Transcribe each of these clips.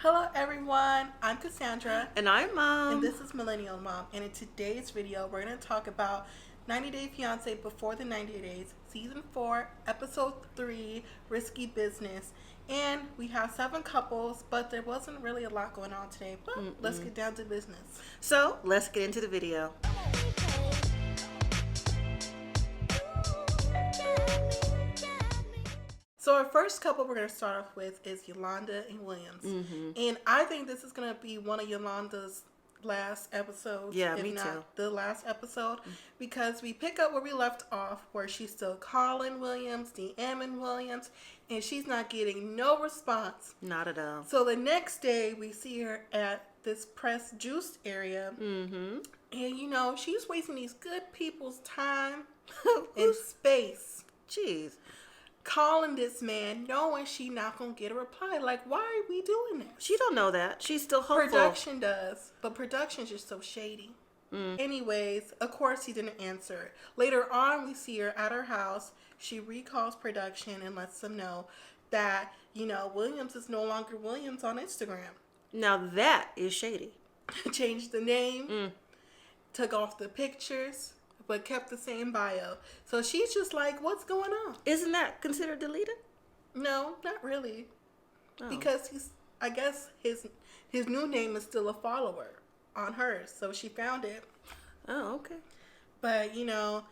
Hello everyone, I'm Cassandra. And I'm Mom. And this is Millennial Mom. And in today's video, we're going to talk about 90 Day Fiancé Before the 90 Days, Season 4, Episode 3, Risky Business. And we have 7 couples, but there wasn't really a lot going on today. But let's get down to business. So, let's get into the video. So our first couple we're going to start off with is Yolanda and Williams. And I think this is going to be one of Yolanda's last episodes. Yeah, if me not too. the last episode. Because we pick up where we left off, where she's still calling Williams, DMing Williams, and she's not getting no response. Not at all. So the next day we see her at this press juice area. And you know, she's wasting these good people's time and space. Jeez. Calling this man knowing she not gonna get a reply. Like, why are we doing this? She don't know that. She's still hopeful. Production does, but production's just so shady. Anyways, of course he didn't answer. Later on, we see her at her house. She recalls production and lets them know that, you know, Williams is no longer Williams on Instagram. Now that is shady. Changed the name, took off the pictures, but kept the same bio. So she's just like, what's going on? Isn't that considered deleted? No, not really. Oh. Because I guess his new name is still a follower on hers. So she found it. Oh, okay. But, you know,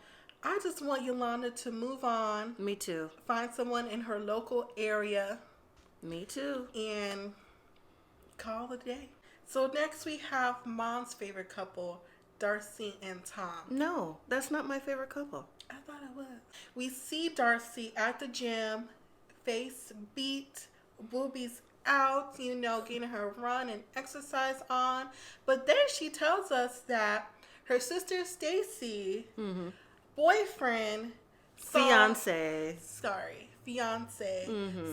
I just want Yolanda to move on. Me too. Find someone in her local area. Me too. And call it a day. So next we have Mom's favorite couple, Darcy and Tom. No, that's not my favorite couple. I thought it was. We see Darcy at the gym, face beat, boobies out, you know, getting her run and exercise on. But then she tells us that her sister Stacy, boyfriend, Fiancé,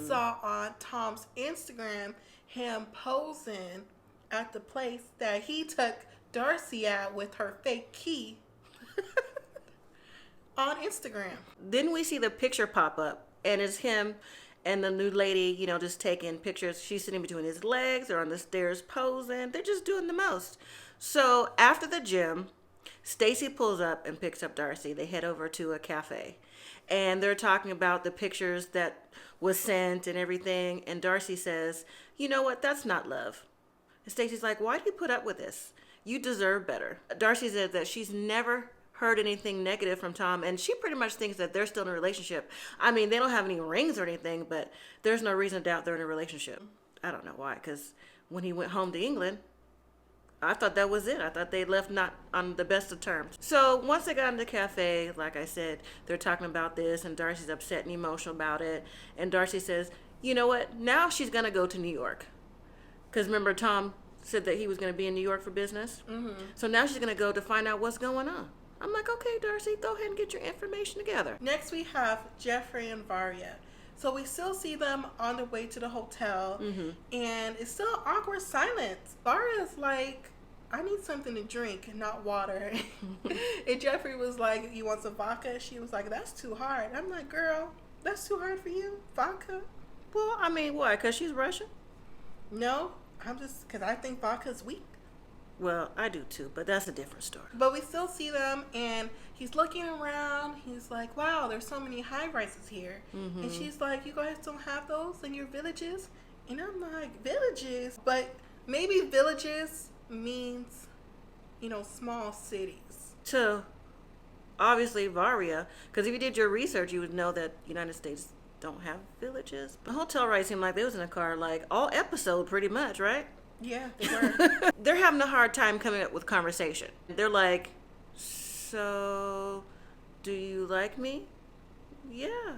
saw on Tom's Instagram him posing at the place that he took Darcy at with her fake key on Instagram. Then we see the picture pop up, and it's him and the new lady, you know, just taking pictures. She's sitting between his legs or on the stairs posing. They're just doing the most. So after the gym, Stacy pulls up and picks up Darcy. They head over to a cafe, and they're talking about the pictures that was sent and everything. And Darcy says, "You know what? That's not love." And Stacy's like, "Why do you put up with this? You deserve better." Darcy said that she's never heard anything negative from Tom, and she pretty much thinks that they're still in a relationship. I mean, they don't have any rings or anything, but there's no reason to doubt they're in a relationship. I don't know why, because when he went home to England, I thought that was it. I thought they left not on the best of terms. So once they got in the cafe, like I said, they're talking about this, and Darcy's upset and emotional about it. And Darcy says, "You know what? Now she's going to go to New York." Because remember, Tom said that he was going to be in New York for business. So now she's going to go to find out what's going on. I'm like, okay, Darcy, go ahead and get your information together. Next we have Jeffrey and Varia. So we still see them on the way to the hotel, and it's still awkward silence. Varia's like, I need something to drink, not water. And Jeffrey was like, you want some vodka? She was like, that's too hard. I'm like, girl, that's too hard for you? Vodka? Well, I mean, why? Because she's Russian? No, I'm just, because I think vodka's weak. Well, I do too, but that's a different story. But we still see them, and he's looking around. He's like, wow, there's so many high rises here. And she's like, you guys don't have those in your villages? And I'm like, villages? But maybe villages means, you know, small cities. So, obviously, Varia, because if you did your research, you would know that United States don't have villages. The hotel ride seemed like they was in a car like all episode pretty much, right? Yeah, they were. They're having a hard time coming up with conversation. They're like, so, do you like me? Yeah.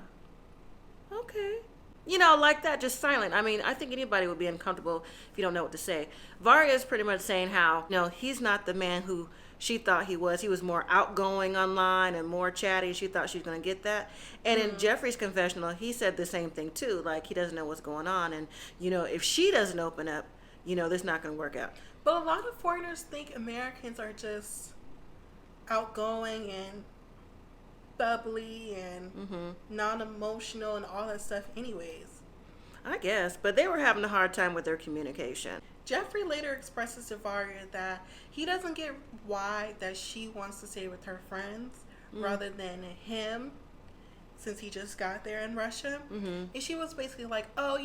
Okay. You know, like that, just silent. I mean, I think anybody would be uncomfortable if you don't know what to say. Varia is pretty much saying how, no, he's not the man who she thought he was. He was more outgoing online and more chatty. She thought she was going to get that. And in Jeffrey's confessional, he said the same thing too. Like, he doesn't know what's going on. And, you know, if she doesn't open up, you know, this is not going to work out. But a lot of foreigners think Americans are just outgoing and bubbly and non-emotional and all that stuff anyways. I guess, but they were having a hard time with their communication. Jeffrey later expresses to Varya that he doesn't get why that she wants to stay with her friends rather than him, since he just got there in Russia. And she was basically like, oh,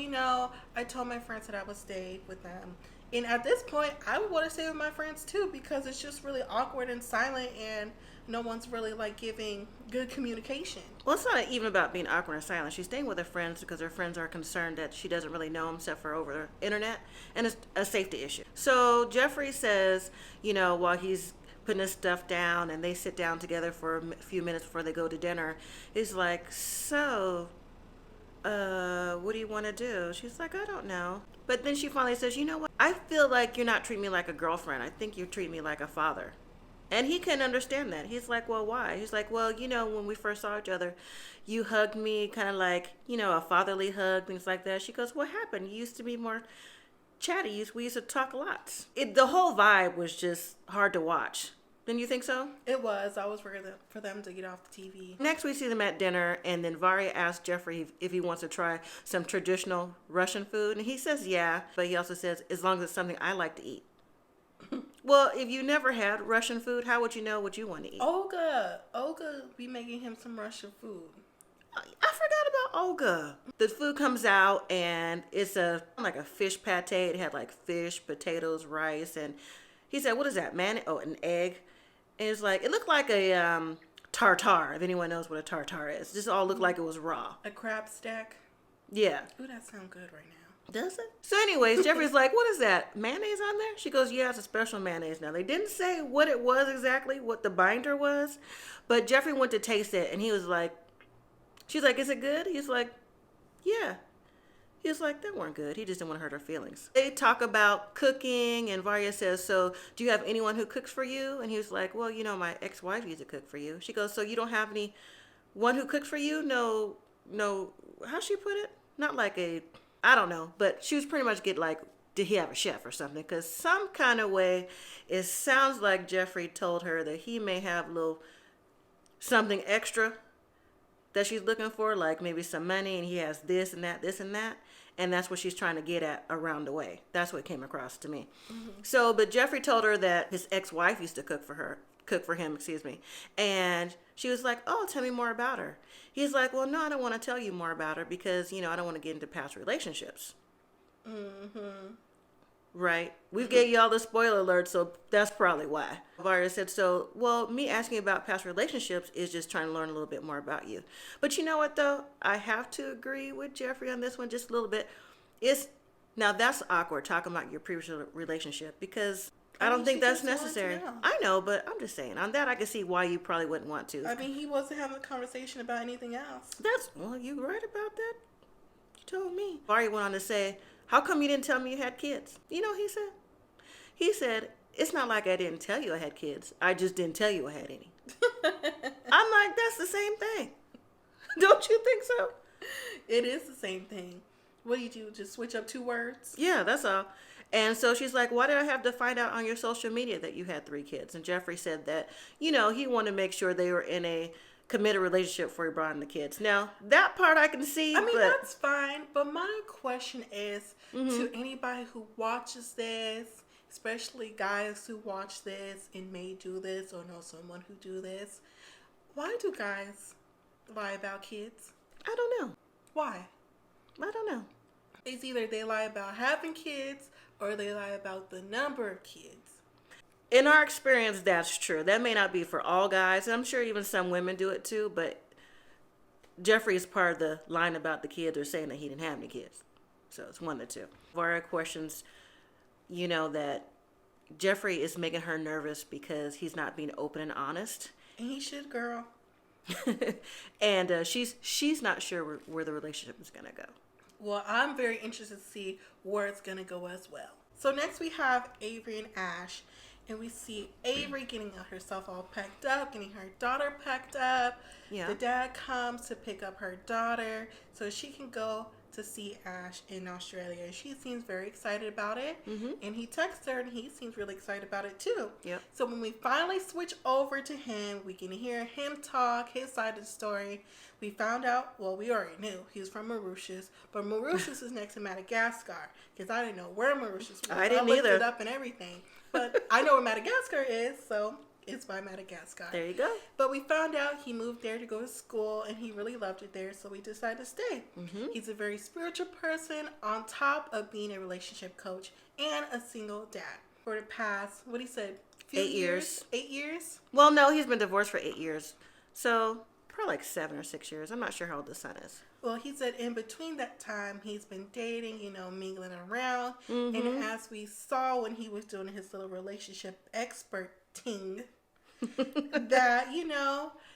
I told my friends that I would stay with them. And at this point, I would want to stay with my friends too, because it's just really awkward and silent, and no one's really like giving good communication. Well, it's not even about being awkward and silent. She's staying with her friends because her friends are concerned that she doesn't really know him except for over the internet, and it's a safety issue. So Jeffrey says, while he's putting his stuff down and they sit down together for a few minutes before they go to dinner, he's like, so, what do you want to do? She's like, I don't know. But then she finally says, you know what? I feel like you're not treating me like a girlfriend. I think you treat me like a father. And he couldn't understand that. He's like, well, why? He's like, well, when we first saw each other, you hugged me kind of like, a fatherly hug, things like that. She goes, what happened? You used to be more chatty. We used to talk a lot. The whole vibe was just hard to watch. Didn't you think so? It was. I was ready for them to get off the TV. Next, we see them at dinner, and then Varya asks Jeffrey if he wants to try some traditional Russian food, and he says yeah, but he also says, as long as it's something I like to eat. Well, if you never had Russian food, how would you know what you want to eat? Olga be making him some Russian food. I forgot about Olga. The food comes out, and it's like a fish pate. It had like fish, potatoes, rice, and he said, what is that, man? Oh, an egg. And it's like, it looked like a tartare, if anyone knows what a tartare is. It just all looked like it was raw. A crab stack? Yeah. Ooh, that sounds good right now. Does it? So anyways, Jeffrey's like, what is that? Mayonnaise on there? She goes, yeah, it's a special mayonnaise. Now, they didn't say what it was exactly, what the binder was, but Jeffrey went to taste it, and he was like, she's like, is it good? He's like, yeah. He was like, that weren't good. He just didn't want to hurt her feelings. They talk about cooking, and Varya says, so do you have anyone who cooks for you? And he was like, well, my ex-wife used to cook for you. She goes, so you don't have anyone who cooks for you? No, how'd she put it? Not like I don't know, but she was pretty much did he have a chef or something? Because some kind of way, it sounds like Jeffrey told her that he may have a little something extra that she's looking for, like maybe some money, and he has this and that, and that's what she's trying to get at around the way. That's what came across to me. So, but Jeffrey told her that his ex-wife used to cook for him, and she was like, oh, tell me more about her. He's like, well, no, I don't want to tell you more about her because, I don't want to get into past relationships. Right? We've gave you all the spoiler alert, so that's probably why. Varya said, so, well, me asking about past relationships is just trying to learn a little bit more about you. But you know what, though? I have to agree with Jeffrey on this one just a little bit. Now, that's awkward, talking about your previous relationship, because I don't think that's necessary. I know, but I'm just saying. On that, I can see why you probably wouldn't want to. I mean, he wasn't having a conversation about anything else. Well, you right about that. You told me. Varya went on to say, how come you didn't tell me you had kids? You know what he said? He said, it's not like I didn't tell you I had kids. I just didn't tell you I had any. I'm like, that's the same thing. Don't you think so? It is the same thing. What do you do? Just switch up 2 words? Yeah, that's all. And so she's like, why did I have to find out on your social media that you had 3 kids? And Jeffrey said that, he wanted to make sure they were in a committed relationship before he brought in the kids. Now, that part I can see. That's fine. But my question is to anybody who watches this, especially guys who watch this and may do this or know someone who do this, why do guys lie about kids? I don't know. Why? I don't know. It's either they lie about having kids or they lie about the number of kids. In our experience, that's true. That may not be for all guys. I'm sure even some women do it too, but Jeffrey is part of the line about the kids or saying that he didn't have any kids. So it's one of the two. Varya questions, that Jeffrey is making her nervous because he's not being open and honest. And he should, girl. And she's not sure where the relationship is going to go. Well, I'm very interested to see where it's going to go as well. So next we have Avery and Ash. And we see Avery getting herself all packed up, getting her daughter packed up. Yeah. The dad comes to pick up her daughter so she can go to see Ash in Australia. She seems very excited about it. Mm-hmm. And he texts her and he seems really excited about it too. Yep. So when we finally switch over to him, we can hear him talk, his side of the story. We found out, well, we already knew he was from Mauritius, but Mauritius is next to Madagascar because I didn't know where Mauritius was. I didn't looked either. it up and everything. But I know where Madagascar is, so it's by Madagascar. There you go. But we found out he moved there to go to school and he really loved it there, so we decided to stay. Mm-hmm. He's a very spiritual person on top of being a relationship coach and a single dad. For the past, what he said, 8 years. 8 years? Well, no, he's been divorced for 8 years. So probably like 7 or 6 years. I'm not sure how old the son is. Well, he said in between that time, he's been dating, mingling around. Mm-hmm. And as we saw when he was doing his little relationship experting, that,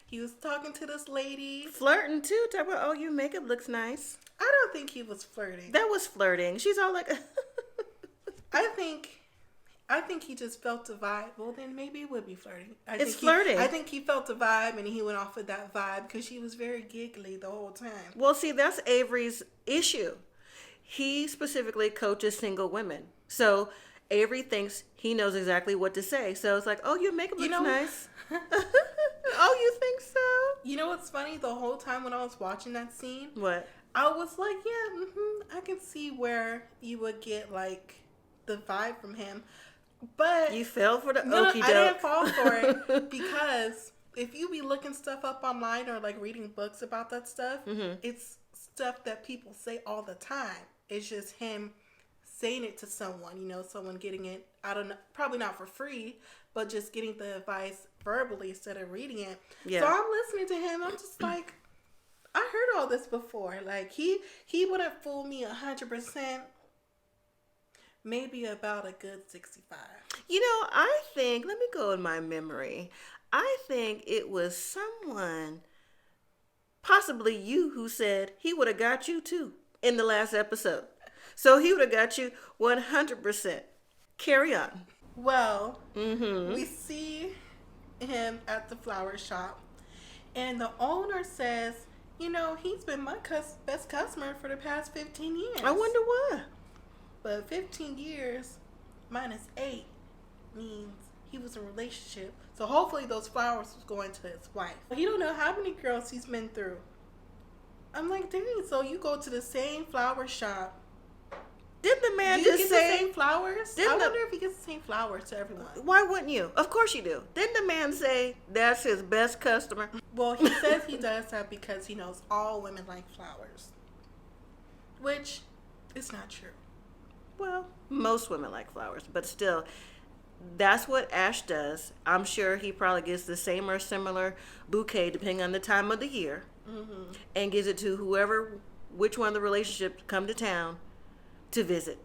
he was talking to this lady. Flirting too. Talk about, oh, your makeup looks nice. I don't think he was flirting. That was flirting. She's all like... I think he just felt the vibe. Well, then maybe it would be flirting. It's flirting. I think he felt the vibe and he went off with that vibe because she was very giggly the whole time. Well, see, that's Avery's issue. He specifically coaches single women. So Avery thinks he knows exactly what to say. So it's like, oh, your makeup looks nice. Oh, you think so? You know what's funny? The whole time when I was watching that scene, What? I was like, I can see where you would get like the vibe from him. But You fell for the no, okie doke. I didn't fall for it because if you be looking stuff up online or like reading books about that stuff, it's stuff that people say all the time. It's just him saying it to someone, someone getting it, I don't know, probably not for free, but just getting the advice verbally instead of reading it. Yeah. So I'm listening to him. I'm just like, I heard all this before. Like he wouldn't fool me 100%. Maybe about a good 65. I think, let me go in my memory. I think it was someone, possibly you, who said he would have got you too in the last episode. So he would have got you 100%. Carry on. Well, we see him at the flower shop, and the owner says, he's been my best customer for the past 15 years. I wonder why. But 15 years minus 8 means he was in a relationship. So hopefully those flowers was going to his wife. He don't know how many girls he's been through. I'm like, dang, so you go to the same flower shop. Didn't the man Do you just get say... the same flowers? I wonder if he gets the same flowers to everyone. Why wouldn't you? Of course you do. Didn't the man say that's his best customer? Well, he says he does that because he knows all women like flowers. Which is not true. Well, most women like flowers, but still, that's what Ash does. I'm sure he probably gets the same or similar bouquet depending on the time of the year, and gives it to which one of the relationships come to town to visit.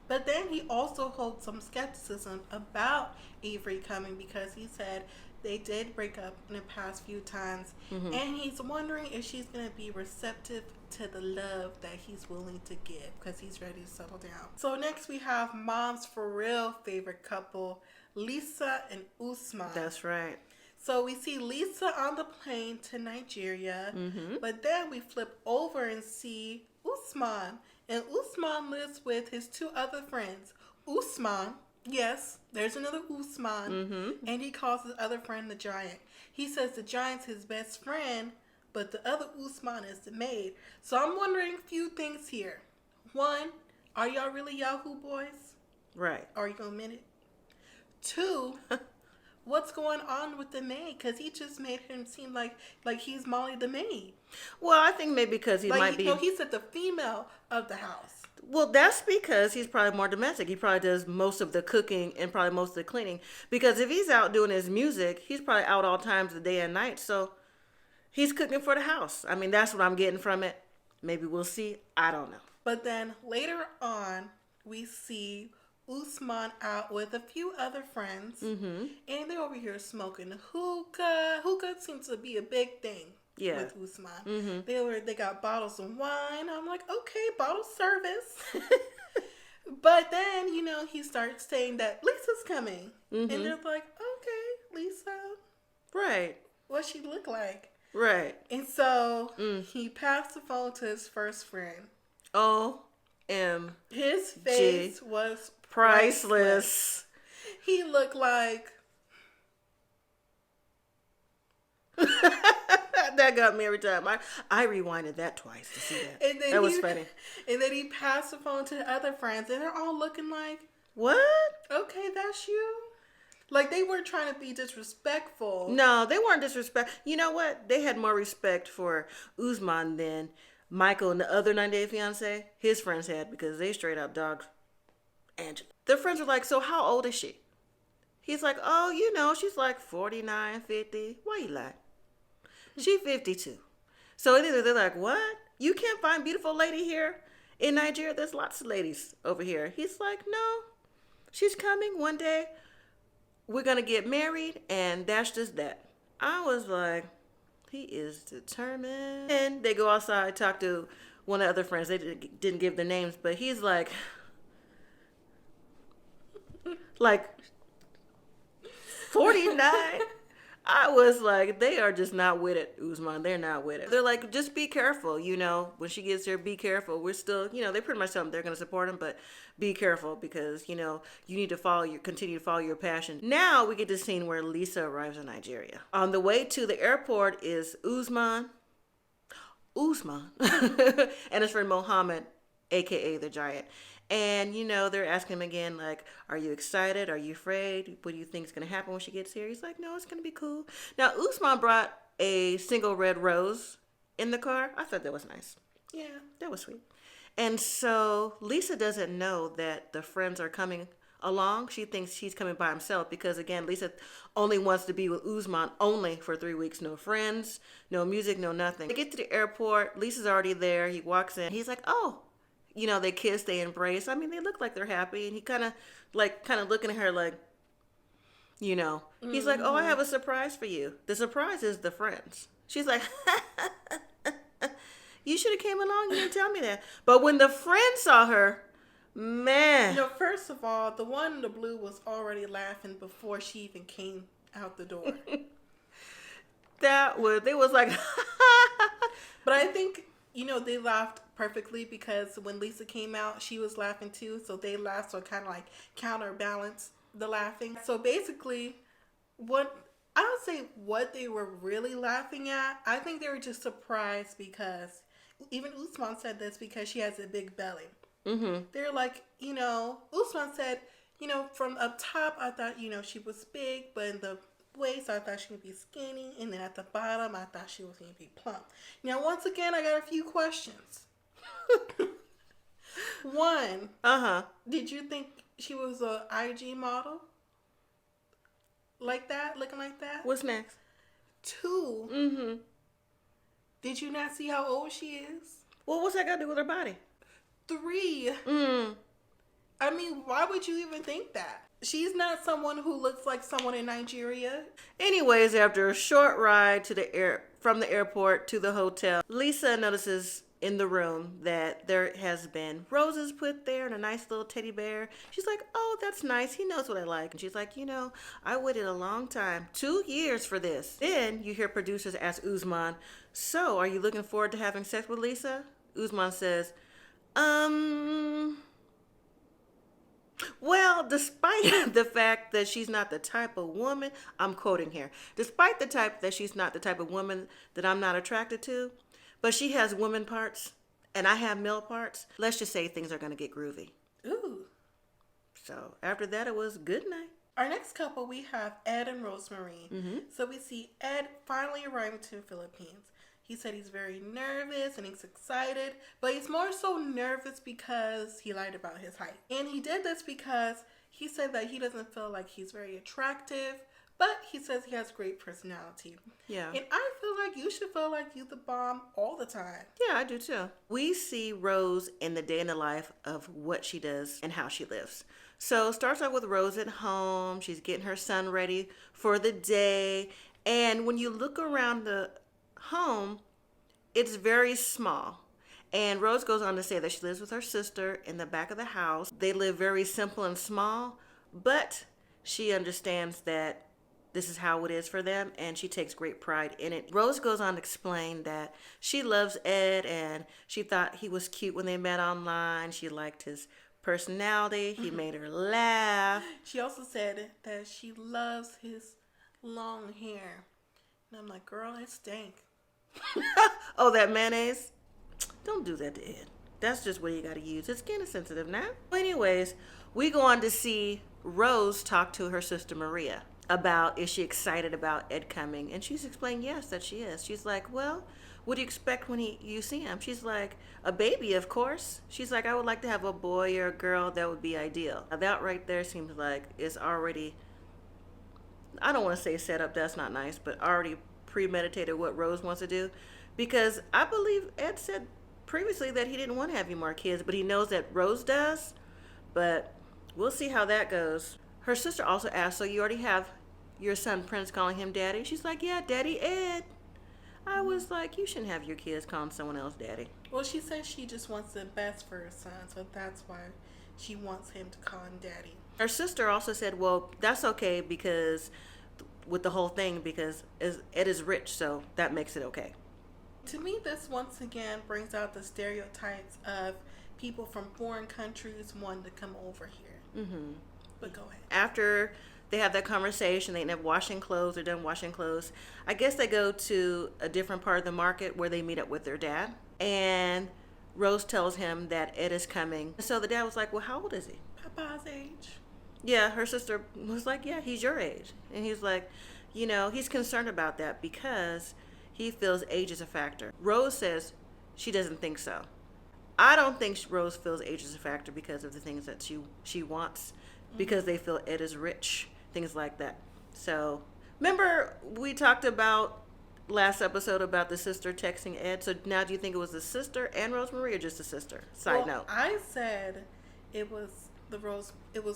But then he also holds some skepticism about Avery coming because he said they did break up in the past few times, and he's wondering if she's going to be receptive to the love that he's willing to give because he's ready to settle down. So next we have Mom's for real favorite couple, Lisa and Usman. That's right. So we see Lisa on the plane to Nigeria, but then we flip over and see Usman. And Usman lives with his 2 other friends. Usman, yes, there's another Usman, and he calls his other friend the Giant. He says the Giant's his best friend, but the other Usman is the maid. So I'm wondering a few things here. 1, are y'all really Yahoo boys? Right. Are you going to admit it? 2, what's going on with the maid? Because he just made him seem like he's Molly the maid. Well, I think maybe because he might be... No, he said the female of the house. Well, that's because he's probably more domestic. He probably does most of the cooking and probably most of the cleaning. Because if he's out doing his music, he's probably out all times of the day and night. So he's cooking for the house. I mean, that's what I'm getting from it. Maybe we'll see. I don't know. But then later on, we see Usman out with a few other friends. And they're over here smoking hookah. Hookah seems to be a big thing. Yeah. With Usman. They got bottles of wine. I'm like, okay, bottle service. But then, he starts saying that Lisa's coming. And they're like, okay, Lisa. Right. What she look like? Right. And so he passed the phone to his first friend. O-M. His face was priceless. He looked like... That got me every time. I rewinded that twice to see that. And then that was funny. And then he passed the phone to the other friends, and they're all looking like, what? Okay, that's you? Like, they weren't trying to be disrespectful. No, they weren't disrespectful. You know what? They had more respect for Usman than Michael and the other 90 Day Fiancé, his friends had, because they straight up dogged Angela. Their friends were like, so how old is she? He's like, oh, you know, she's like 49, 50. Why you lie? She 52. So either they're like, what? You can't find beautiful lady here in Nigeria? There's lots of ladies over here. He's like, no, she's coming one day. We're going to get married, and that's just that. I was like, he is determined. And they go outside, talk to one of the other friends. They didn't give their names, but he's like 49. I was like, they are just not with it, Usman. They're not with it. They're like, just be careful, you know. When she gets here, be careful. We're still, you know, they pretty much tell them they're going to support him, but be careful because, you know, you need to continue to follow your passion. Now we get to the scene where Lisa arrives in Nigeria. On the way to the airport is Usman, and his friend Mohammed, a.k.a. the Giant. And, you know, they're asking him again, like, are you excited? Are you afraid? What do you think is going to happen when she gets here? He's like, no, it's going to be cool. Now, Usman brought a single red rose in the car. I thought that was nice. Yeah. That was sweet. And so Lisa doesn't know that the friends are coming along. She thinks he's coming by himself because, again, Lisa only wants to be with Usman only for 3 weeks. No friends, no music, no nothing. They get to the airport. Lisa's already there. He walks in. He's like, oh. You know, they kiss, they embrace. I mean, they look like they're happy. And he kind of looking at her like, you know. He's like, oh, I have a surprise for you. The surprise is the friends. She's like, you should have came along. You didn't tell me that. But when the friends saw her, man. You know, first of all, the one in the blue was already laughing before she even came out the door. They was like, but I think, you know, they laughed perfectly because when Lisa came out, she was laughing too. So they laughed, so kind of like counterbalance the laughing. So basically, I don't say what they were really laughing at. I think they were just surprised because even Usman said this because she has a big belly. Mm-hmm. They're like, you know, Usman said, you know, from up top, I thought, you know, she was big, but in the waist, I thought she would be skinny, and then at the bottom, I thought she was going to be plump. Now, once again, I got a few questions. One, did you think she was a IG model? Like that? Looking like that? What's next? 2, did you not see how old she is? Well, what's that got to do with her body? 3, I mean, why would you even think that? She's not someone who looks like someone in Nigeria. Anyways, after a short ride from the airport to the hotel, Lisa notices in the room that there has been roses put there and a nice little teddy bear. She's like, oh, that's nice. He knows what I like. And she's like, you know, I waited a long time, 2 years for this. Then you hear producers ask Usman, so are you looking forward to having sex with Lisa? Usman says, well, despite the fact that she's not the type of woman, I'm quoting here, despite the type that she's not the type of woman that I'm not attracted to, but she has woman parts and I have male parts, let's just say things are going to get groovy. Ooh. So after that, it was good night. Our next couple, we have Ed and Rosemary. So we see Ed finally arriving to the Philippines. He said he's very nervous and he's excited, but he's more so nervous because he lied about his height. And he did this because he said that he doesn't feel like he's very attractive, but he says he has great personality. Yeah. And I feel like you should feel like you the bomb all the time. Yeah, I do too. We see Rose in the day in the life of what she does and how she lives. So starts off with Rose at home. She's getting her son ready for the day. And when you look around the home, it's very small. And Rose goes on to say that she lives with her sister in the back of the house. They live very simple and small, but she understands that this is how it is for them, and she takes great pride in it. Rose goes on to explain that she loves Ed, and she thought he was cute when they met online. She liked his personality. He made her laugh. She also said that she loves his long hair. And I'm like, girl, it stank. Oh, that mayonnaise? Don't do that to Ed. That's just what you got to use. His skin is sensitive now. Anyways, we go on to see Rose talk to her sister Maria about, is she excited about Ed coming? And she's explained, yes, that she is. She's like, well, what do you expect when you see him? She's like, a baby, of course. She's like, I would like to have a boy or a girl. That would be ideal. Now, that right there seems like it's already, I don't want to say set up, that's not nice, but already premeditated what Rose wants to do. Because I believe Ed said previously that he didn't want to have any more kids, but he knows that Rose does. But we'll see how that goes. Her sister also asked, so you already have your son Prince calling him daddy? She's like, yeah, Daddy Ed. I was like, you shouldn't have your kids calling someone else daddy. Well, she says she just wants the best for her son, so that's why she wants him to call him daddy. Her sister also said, well, that's okay because with the whole thing, because Ed is rich, so that makes it okay. To me, this once again brings out the stereotypes of people from foreign countries wanting to come over here. Mm-hmm. But go ahead. After they have that conversation, they end up washing clothes, they're done washing clothes. I guess they go to a different part of the market where they meet up with their dad. And Rose tells him that Ed is coming. So the dad was like, well, how old is he? Papa's age. Yeah, her sister was like, yeah, he's your age. And he's like, you know, he's concerned about that because he feels age is a factor. Rose says she doesn't think so. I don't think Rose feels age is a factor because of the things that she wants, because they feel Ed is rich, things like that. So, remember we talked about last episode about the sister texting Ed? So now do you think it was the sister and Rosemary or just the sister? Side note. I said it was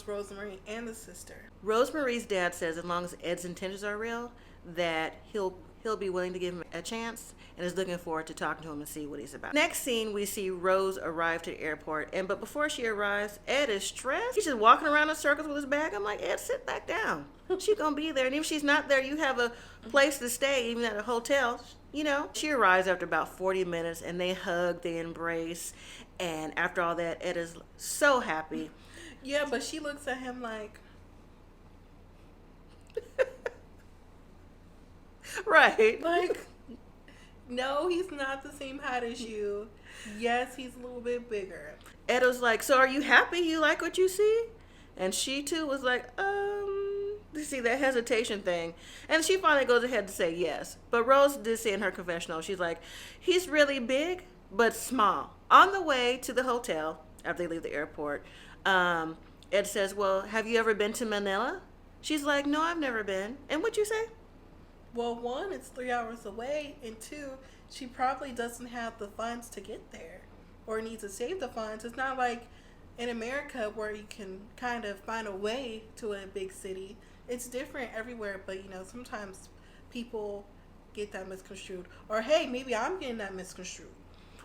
Rosemary and the sister. Rosemary's dad says as long as Ed's intentions are real, that he'll be willing to give him a chance and is looking forward to talking to him and see what he's about. Next scene, we see Rose arrive to the airport, but before she arrives, Ed is stressed. He's just walking around in circles with his bag. I'm like, Ed, sit back down. She's gonna be there, and if she's not there, you have a place to stay, even at a hotel, you know. She arrives after about 40 minutes, and they hug, they embrace, and after all that, Ed is so happy. Yeah, but she looks at him like... Right. Like, no, he's not the same height as you. Yes, he's a little bit bigger. Ed was like, so are you happy? You like what you see? And she too was like, you see that hesitation thing. And she finally goes ahead to say yes. But Rose did say in her confessional, she's like, he's really big, but small. On the way to the hotel, after they leave the airport, Ed says, well, have you ever been to Manila? She's like, no, I've never been. And what'd you say? Well, one, it's 3 hours away, and two, she probably doesn't have the funds to get there or needs to save the funds. It's not like in America where you can kind of find a way to a big city. It's different everywhere, but, you know, sometimes people get that misconstrued. Or, hey, maybe I'm getting that misconstrued.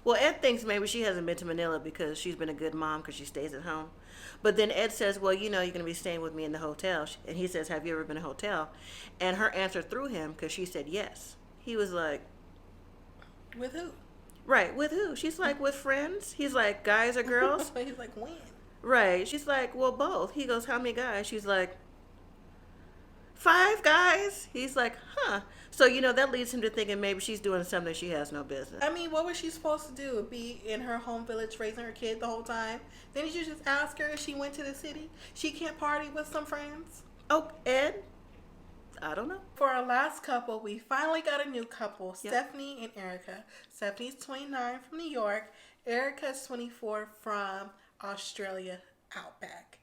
Well, Ed thinks maybe she hasn't been to Manila because she's been a good mom because she stays at home. But then Ed says, well, you know, you're going to be staying with me in the hotel. And he says, have you ever been to a hotel? And her answer threw him because she said yes. He was like... With who? Right, with who? She's like, with friends. He's like, guys or girls? He's like, when? Right. She's like, well, both. He goes, how many guys? She's like, 5 guys. He's like, huh. So, you know, that leads him to thinking maybe she's doing something she has no business. I mean, what was she supposed to do? Be in her home village raising her kid the whole time? Then you just ask her if she went to the city? She can't party with some friends? Oh, Ed? I don't know. For our last couple, we finally got a new couple, Yep. Stephanie and Erica. Stephanie's 29 from New York. Erica's 24 from Australia, Outback.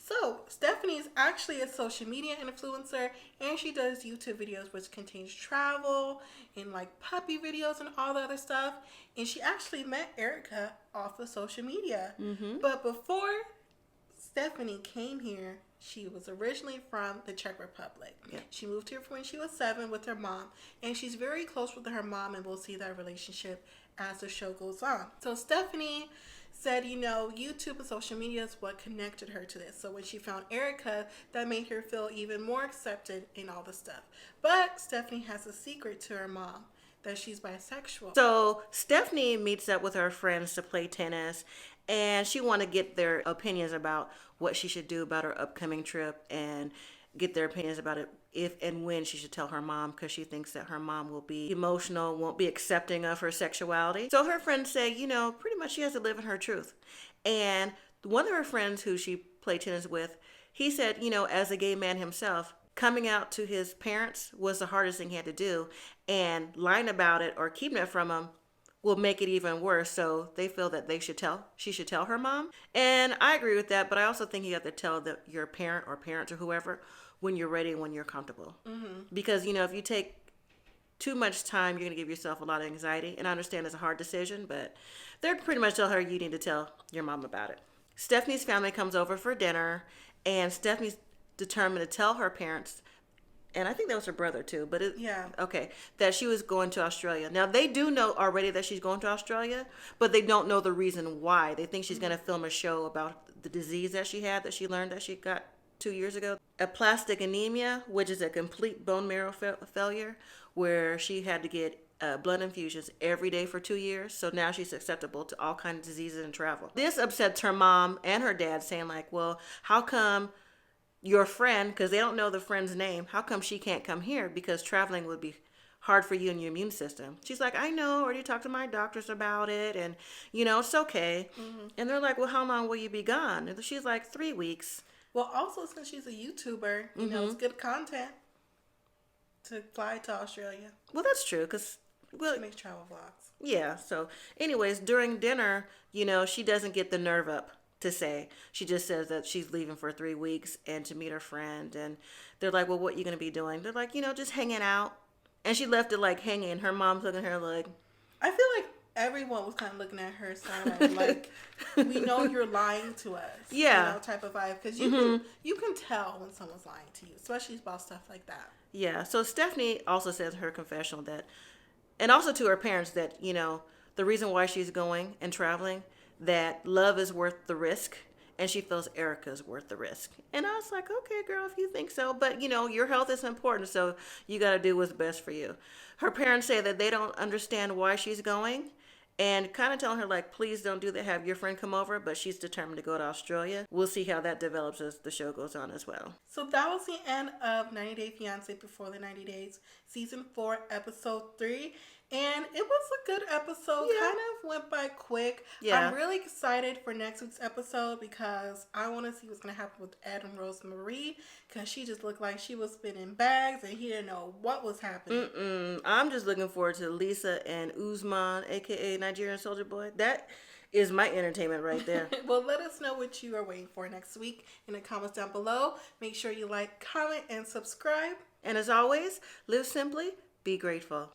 So, Stephanie is actually a social media influencer, and she does YouTube videos which contains travel and like puppy videos and all the other stuff. And she actually met Erica off of social media. Mm-hmm. But before Stephanie came here, she was originally from the Czech Republic. Yeah. She moved here when she was 7 with her mom, and she's very close with her mom, and we'll see that relationship as the show goes on. So Stephanie said, YouTube and social media is what connected her to this. So when she found Erica, that made her feel even more accepted in all the stuff. But Stephanie has a secret to her mom, that she's bisexual. So Stephanie meets up with her friends to play tennis, and she want to get their opinions about what she should do about her upcoming trip and get their opinions about it if and when she should tell her mom, because she thinks that her mom will be emotional, won't be accepting of her sexuality. So her friends say, pretty much she has to live in her truth. And one of her friends who she played tennis with, he said, as a gay man himself, coming out to his parents was the hardest thing he had to do, and lying about it or keeping it from them will make it even worse. So they feel that she should tell her mom. And I agree with that, but I also think you have to tell your parent or parents or whoever when you're ready and when you're comfortable. Mm-hmm. Because, if you take too much time, you're going to give yourself a lot of anxiety. And I understand it's a hard decision, but they're pretty much tell her you need to tell your mom about it. Stephanie's family comes over for dinner, and Stephanie's determined to tell her parents, and I think that was her brother too, but that she was going to Australia. Now they do know already that she's going to Australia, but they don't know the reason why. They think she's going to film a show about the disease that she had, that she learned that she got 2 years ago. Aplastic anemia, which is a complete bone marrow failure, where she had to get blood infusions every day for 2 years. So now she's susceptible to all kinds of diseases and travel. This upsets her mom and her dad, saying like, well, how come your friend, because they don't know the friend's name, how come she can't come here? Because traveling would be hard for you and your immune system. She's like, I know, I already talked to my doctors about it, and it's okay. Mm-hmm. And they're like, well, how long will you be gone? And she's like, 3 weeks. Well, also since she's a YouTuber, it's good content to fly to Australia. Well, that's true, because she makes travel vlogs. Yeah. So anyways, during dinner, she doesn't get the nerve up to say. She just says that she's leaving for 3 weeks and to meet her friend. And they're like, well, what are you going to be doing? They're like, just hanging out. And she left it like hanging. Her mom's looking at her like... I feel like everyone was kind of looking at her side like, we know you're lying to us. Yeah. Type of vibe. Because you can tell when someone's lying to you, especially about stuff like that. Yeah. So Stephanie also says in her confessional that, and also to her parents, that, the reason why she's going and traveling, that love is worth the risk, and she feels Erica's worth the risk. And I was like, okay, girl, if you think so. But, your health is important, so you got to do what's best for you. Her parents say that they don't understand why she's going, and kind of telling her, like, please don't do that. Have your friend come over, but she's determined to go to Australia. We'll see how that develops as the show goes on as well. So that was the end of 90 Day Fiancé Before the 90 Days, Season 4, Episode 3. And it was a good episode. Yeah. Kind of went by quick. Yeah. I'm really excited for next week's episode because I want to see what's going to happen with Ed and Rosemarie, because she just looked like she was spinning bags and he didn't know what was happening. I'm just looking forward to Lisa and Usman, a.k.a. Nigerian Soldier Boy. That is my entertainment right there. Well, let us know what you are waiting for next week in the comments down below. Make sure you like, comment, and subscribe. And as always, live simply, be grateful.